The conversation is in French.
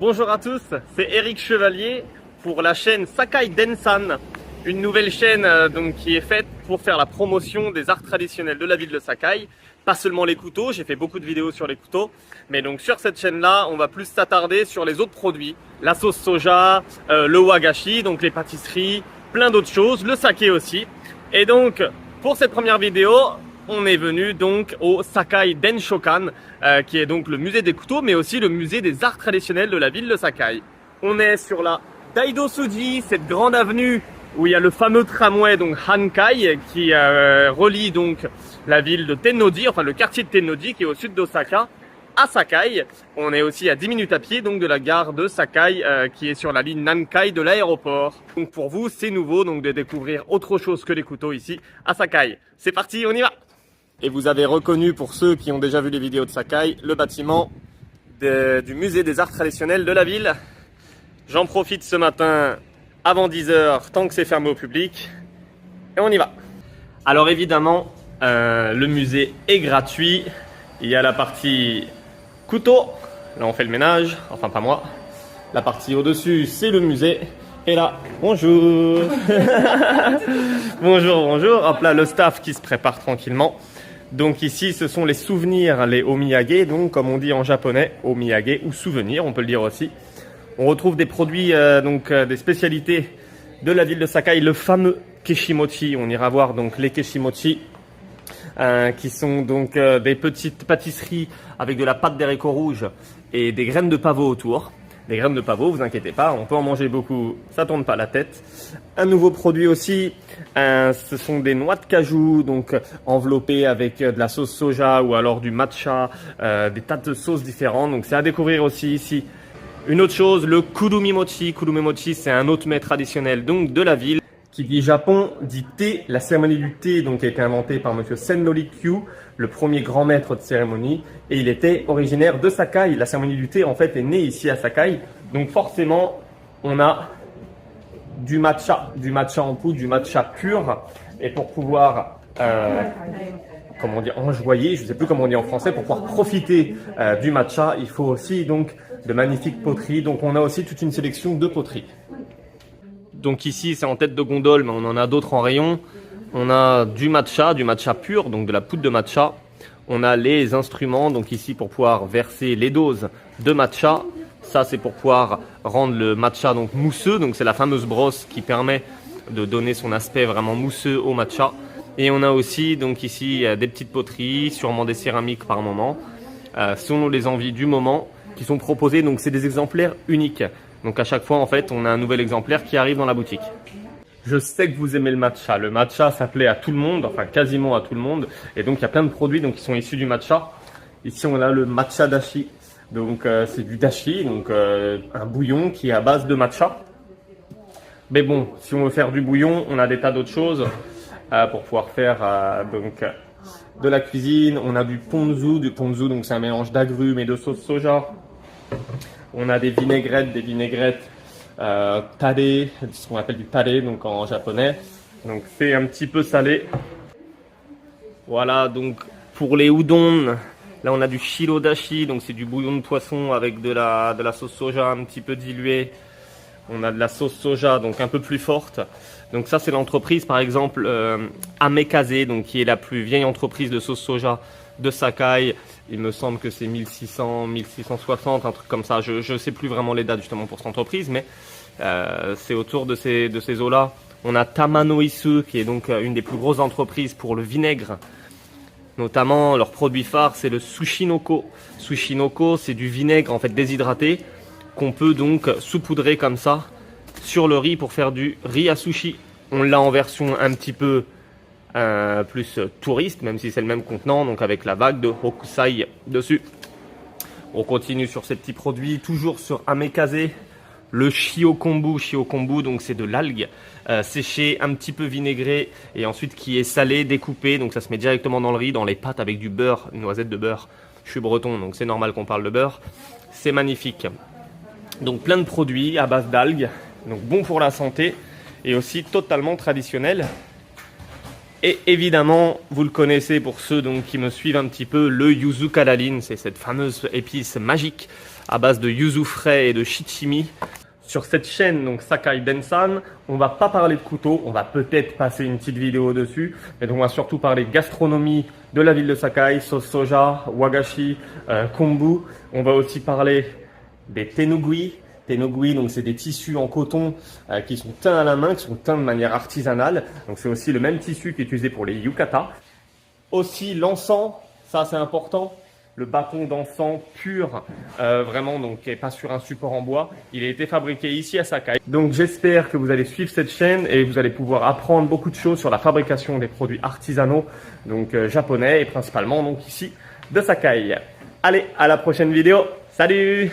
Bonjour à tous, c'est Eric Chevalier pour la chaîne Sakai Densan, une nouvelle chaîne qui est faite pour faire la promotion des arts traditionnels de la ville de Sakai. Pas seulement les couteaux, j'ai fait beaucoup de vidéos sur les couteaux, mais donc sur cette chaîne-là, on va plus s'attarder sur les autres produits, la sauce soja, le wagashi, donc les pâtisseries, plein d'autres choses, le saké aussi. Et donc pour cette première vidéo, on est venu donc au Sakai Denshokan, qui est donc le musée des couteaux, mais aussi le musée des arts traditionnels de la ville de Sakai. On est sur la Daido-suji, cette grande avenue où il y a le fameux tramway, donc Hankai, qui relie donc la ville de Tennoji, enfin le quartier de Tennoji, qui est au sud d'Osaka, à Sakai. On est aussi à 10 minutes à pied donc de la gare de Sakai, qui est sur la ligne Nankai de l'aéroport. Donc pour vous, c'est nouveau donc de découvrir autre chose que les couteaux ici à Sakai. C'est parti, on y va! Et vous avez reconnu, pour ceux qui ont déjà vu les vidéos de Sakai, le bâtiment du musée des arts traditionnels de la ville. J'en profite ce matin avant 10 h, tant que c'est fermé au public. Et on y va. Alors évidemment, le musée est gratuit. Il y a la partie couteau. Là on fait le ménage, enfin pas moi. La partie au-dessus, c'est le musée. Et là, bonjour. Bonjour, bonjour. Hop là, le staff qui se prépare tranquillement. Donc ici, ce sont les souvenirs, les omiyage, donc comme on dit en japonais, omiyage ou souvenirs, on peut le dire aussi. On retrouve des produits, des spécialités de la ville de Sakai, le fameux keshimochi. On ira voir donc les keshimochi, qui sont donc des petites pâtisseries avec de la pâte d'haricot rouge et des graines de pavot autour. Des graines de pavot, vous inquiétez pas, on peut en manger beaucoup, ça tourne pas la tête. Un nouveau produit aussi, ce sont des noix de cajou, donc enveloppées avec de la sauce soja ou alors du matcha, des tas de sauces différentes. Donc c'est à découvrir aussi ici. Une autre chose, le kurumi mochi. Kurumi mochi, c'est un autre mets traditionnel donc de la ville. Qui dit Japon, dit thé. La cérémonie du thé donc, a été inventée par monsieur Senno Rikyu, le premier grand maître de cérémonie. Et il était originaire de Sakai. La cérémonie du thé, en fait, est née ici à Sakai. Donc forcément, on a du matcha en poudre, du matcha pur. Et pour pouvoir, enjoyer, je ne sais plus comment on dit en français, pour pouvoir profiter du matcha, il faut aussi donc de magnifiques poteries. Donc on a aussi toute une sélection de poteries. Donc ici, c'est en tête de gondole, mais on en a d'autres en rayon. On a du matcha pur, donc de la poudre de matcha. On a les instruments, donc ici pour pouvoir verser les doses de matcha. Ça, c'est pour pouvoir rendre le matcha donc mousseux. Donc c'est la fameuse brosse qui permet de donner son aspect vraiment mousseux au matcha. Et on a aussi donc ici des petites poteries, sûrement des céramiques par moment, selon les envies du moment, qui sont proposées. Donc c'est des exemplaires uniques. Donc à chaque fois, en fait, on a un nouvel exemplaire qui arrive dans la boutique. Je sais que vous aimez le matcha. Le matcha, ça plaît à tout le monde, enfin quasiment à tout le monde. Et donc il y a plein de produits donc, qui sont issus du matcha. Ici, on a le matcha dashi. Donc c'est du dashi, donc un bouillon qui est à base de matcha. Mais bon, si on veut faire du bouillon, on a des tas d'autres choses pour pouvoir faire de la cuisine. On a du ponzu. Donc c'est un mélange d'agrumes et de sauce soja. On a des vinaigrettes tare, ce qu'on appelle du tare donc en japonais. Donc c'est un petit peu salé. Voilà, donc pour les udon, là on a du shirodashi, donc c'est du bouillon de poisson avec de la sauce soja un petit peu diluée. On a de la sauce soja donc un peu plus forte. Donc ça c'est l'entreprise par exemple Amekaze, donc qui est la plus vieille entreprise de sauce soja de Sakai. Il me semble que c'est 1600, 1660, un truc comme ça. Je ne sais plus vraiment les dates justement pour cette entreprise, mais c'est autour de ces eaux-là. On a Tamanoisu, qui est donc une des plus grosses entreprises pour le vinaigre. Notamment, leur produit phare, c'est le Sushinoko. Sushinoko, c'est du vinaigre en fait déshydraté qu'on peut donc saupoudrer comme ça sur le riz pour faire du riz à sushi. On l'a en version un petit peu plus touriste, même si c'est le même contenant, donc avec la vague de Hokusai dessus. On continue sur ces petits produits, toujours sur Amekaze, le shiokombu. Shiokombu, donc c'est de l'algue séchée, un petit peu vinaigrée et ensuite qui est salée, découpée, donc ça se met directement dans le riz, dans les pâtes avec du beurre, une noisette de beurre. Je suis breton, donc c'est normal qu'on parle de beurre. C'est magnifique. Donc plein de produits à base d'algues, donc bon pour la santé et aussi totalement traditionnel. Et évidemment, vous le connaissez pour ceux donc, qui me suivent un petit peu, le yuzu kalarin, c'est cette fameuse épice magique à base de yuzu frais et de shichimi. Sur cette chaîne, donc Sakai Densan, on va pas parler de couteaux, on va peut-être passer une petite vidéo dessus, mais donc on va surtout parler gastronomie de la ville de Sakai, sauce soja, wagashi, kombu. On va aussi parler des tenugui. Tenugui, donc c'est des tissus en coton qui sont teints à la main, qui sont teints de manière artisanale. Donc c'est aussi le même tissu qui est utilisé pour les yukata. Aussi l'encens, ça c'est important. Le bâton d'encens pur, vraiment, donc qui n'est pas sur un support en bois. Il a été fabriqué ici à Sakai. Donc j'espère que vous allez suivre cette chaîne et vous allez pouvoir apprendre beaucoup de choses sur la fabrication des produits artisanaux, donc japonais et principalement donc ici de Sakai. Allez, à la prochaine vidéo. Salut!